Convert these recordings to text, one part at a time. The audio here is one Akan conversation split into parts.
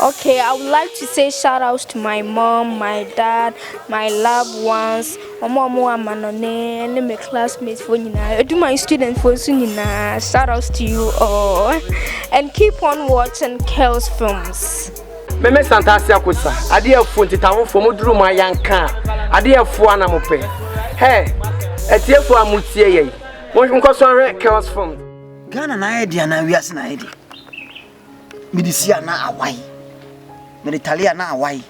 Okay, I would like to say shout outs to my mom, my dad, my loved ones, and my classmates for I do my students for Sunina. Shout outs to you all. And keep on watching Kel's films. Meme Santasia Kusa, Adia Funti Town for Mudru my young car, Adia Fuana Mope. Hey, a tear for a mutie. One question Kel's film. Ghana na idea na wiase na idea. Midisia na awai. Meditalia na awai.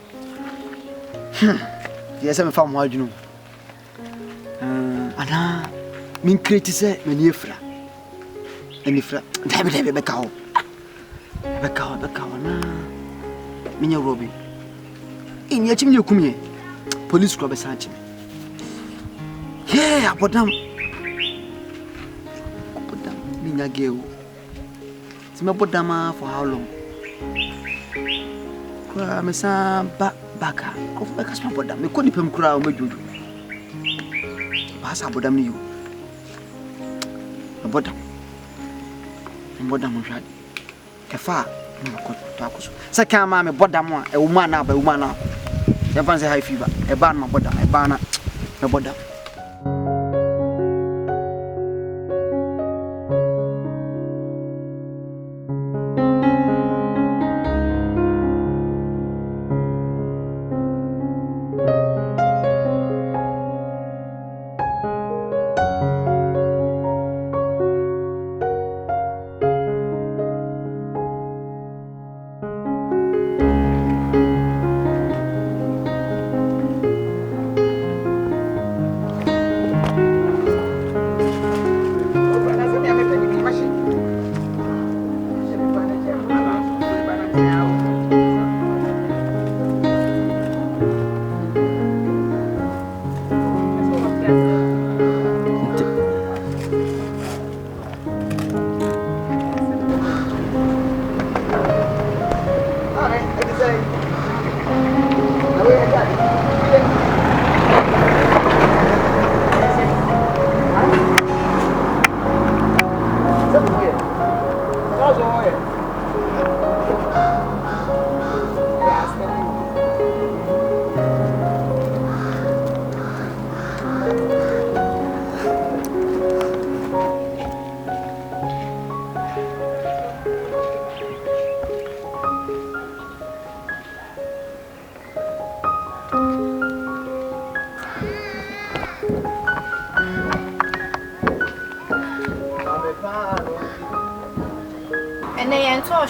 Yes, I'm from Wajunu. Ana min create say meni efra. Eni fra. Debe beka na. Minya robi. Ini achi minya kumie. Police club sanchi. Yeah, abodam. Minya girl. Sima bodama for how long? Kwa mesa baka. Of baka sima bodam. Me ko nipem kura o mejuju. Basa bodam ni you. Bodam. Bodam mo hwade. Kefa ko to akoso. Saka ma me bodam a e wuma na ba wuma na. Dem fan say high fever. E ba na bodam, e ba na me bodam.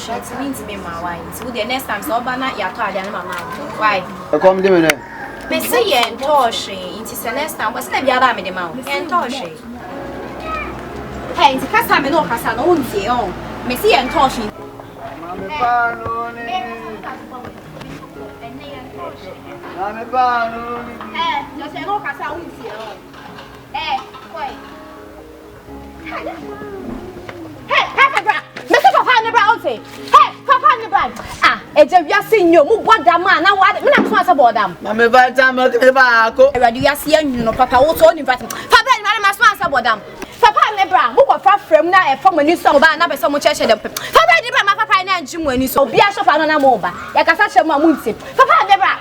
It means to be my wife. So the next time, so Bana Yaka and Mamma. Why? I come to me. Missy and Toshi, it is the next time, was never Yaba with the mouth and Toshi. Hey, the first time I know Hassan owns the own. Missy and Toshi. Eh, just a look at owns the own. Eh, wait. Hey, Papa! Mr. Papa Nebra, hey, Papa Nebra. Ah, it's a yasin you move what that man. Now, what? I'm not about them. Mamma, by time, I'll give You are seeing, you know, Papa also inviting. Papa and Madame must about them. Papa Nebra, who got from now from a new song about another so much. Papa Nebra, my papa and Jim when you saw be a shop on a mobile. Like a such a mamunsi. Papa Nebra.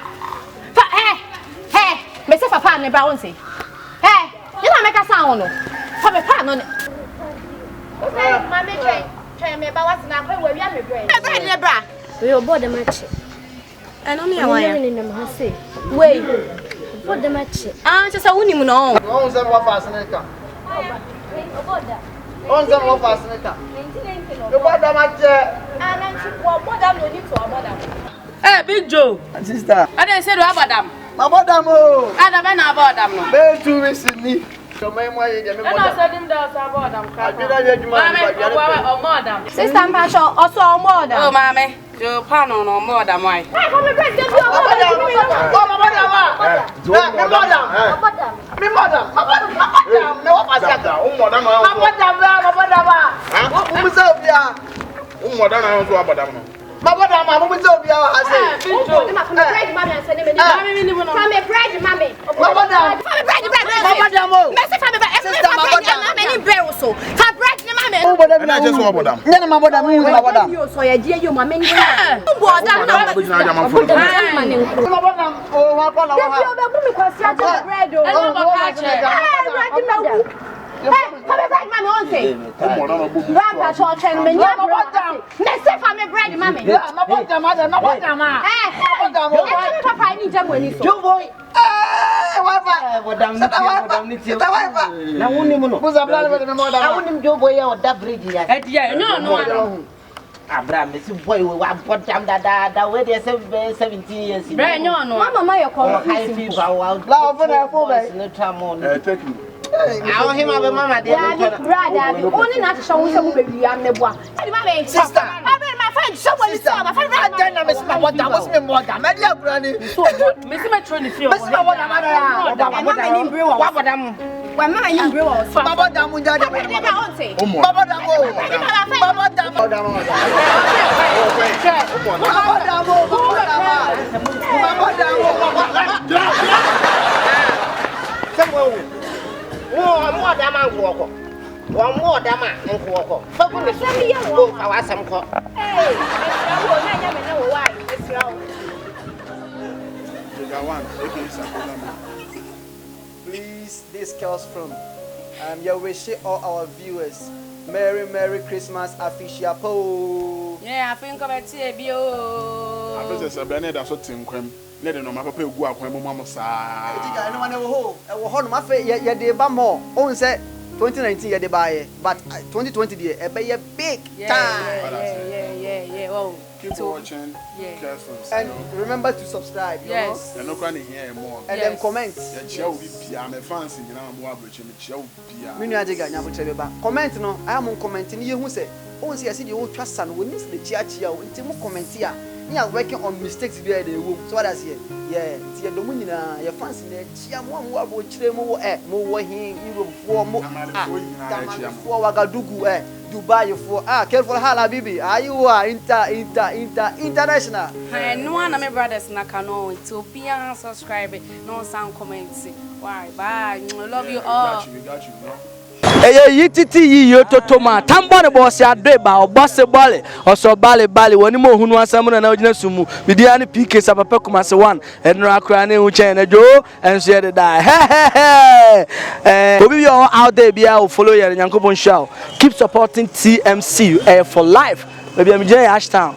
Hey, Mr. Papa Nebra, won't say. Hey, you don't make a sound. Papa Pan on it. Okay, Mammy Jane. Me about what's now where we are me brain. Nebra. We will board the match. And only a wire in them has say. wait. Board the match. Ah, just a winning no. On some of us, Seneca. On some of us, Seneca. You bought the match. And I'm what I'm going to about them. Hey, Big Joe. Sister. I didn't say about them. About them. I don't know about them. Very too recently. So, my wife, I don't say them does about them. I did not get you, Mammy, Sister Pasha also more than. oh, Mammy, your pan on more than mine. na just what bodam. Nyana ma bodam mu ma bodam. You so ye die you ma men. Bodam na bodam o wa ko na wa. You be bu mi kwasi aje bread o. Hey, come back, mommy, on say. Grandpa, so turn me near bodam. Let's say for me bread, mommy. Ma bodam, ma bodam. Eh, papa, I need jam when you so. You boy. Wifi. Bodam ni ti. Na woni mu no. Buza bla le me bodam. Na woni jo boy ya o da bridge ya. Yeah, no. Abraham, this boy we want bodam da we dey 17 years. Bread, no. Mama, you call high fever. La for no tramon. Take you. I him have mama there. Brother, only not to show we some baby am ne boa. Sister, my friend, someone is my friend. I don't know Miss Mama, was me more than my dear granny. So, Miss Metron, feel. Miss Mama, Mama, you brew what them. When Mama, you brew us. Baba Damu, Baba more than my walk. One more than my uncle. But when the same go for us, some call. Hey, I never know why. Please, this calls from you wish all our viewers Merry Christmas official po. Yeah, I think of it bio. I was a Beneda so tinkwem. Let no my papa go akwan mo mama sa. I no one ewo ho no ma fe ye de ba mo. On say 2019 ye de buy but 2020 dey e be big time. Yeah. Oh, keep watching. Yeah. And remember to subscribe, you know. And no can hear more. And then comment. Yeah, share we bia me fans in na mo abroche me share we bia. Me nua Gegga nya botre ba. Comment no, I am on comment ni ye hu say. On say the old twasa no woni se chia o nti mo comment ya. We are working on mistakes there they wo. So what I say? Yeah, nti ye do mu nyina ye fans na chia mo abroche mo wo hin Europe for mo. For Wagadugu Dubai for careful hala bibi. Are you international? No one of my brothers na kano Ethiopia subscribe no sound comments. Why? Bye. I love you all. We got you, bro. Yititi yi yototoma tambane boss ya deba obase bale oso bale woni mo hunu asam na ogina sumu bidia ne PK sapapa kumase 1 enra akra ne hu chen na jo enso ye da obi you out there bia follow your Nyankopon show keep supporting TMC for life maybe am jay Ashtown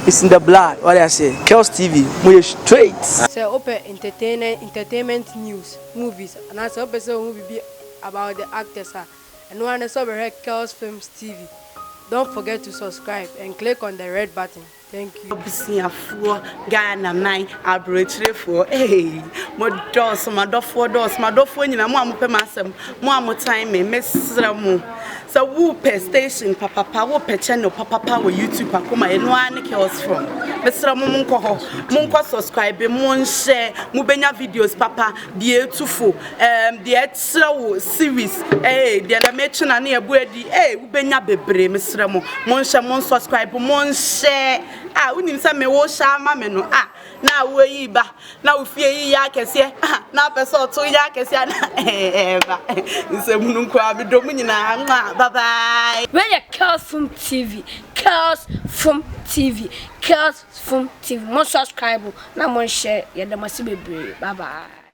it's in the blood what I say Chaos TV mo straight say open entertainment news movies and I say open say movie about the actors and one is over Chaos Films TV. Don't forget to subscribe and click on the red button. Thank you. Obisia for Ghana 9 abrechire for mo dos ma dofo nyina mo amope masem mo amotan me mesra mo so wo per station papa wo per channel papa wo YouTube akoma eno ane Chaos from mesra mo nko subscribe mo share mo benya videos papa die etufo die etra wo series die na me china na ebu adi wo benya bebre mesra mo share mo subscribe mo share unim say me wo sha ma me no na wo yi ba na wo fie yi ya kese na person to ya kese na ba nse munu nko abido mu nyina bye bye. When you Chaos from TV mo subscribe na mo share ya da masibe bye bye.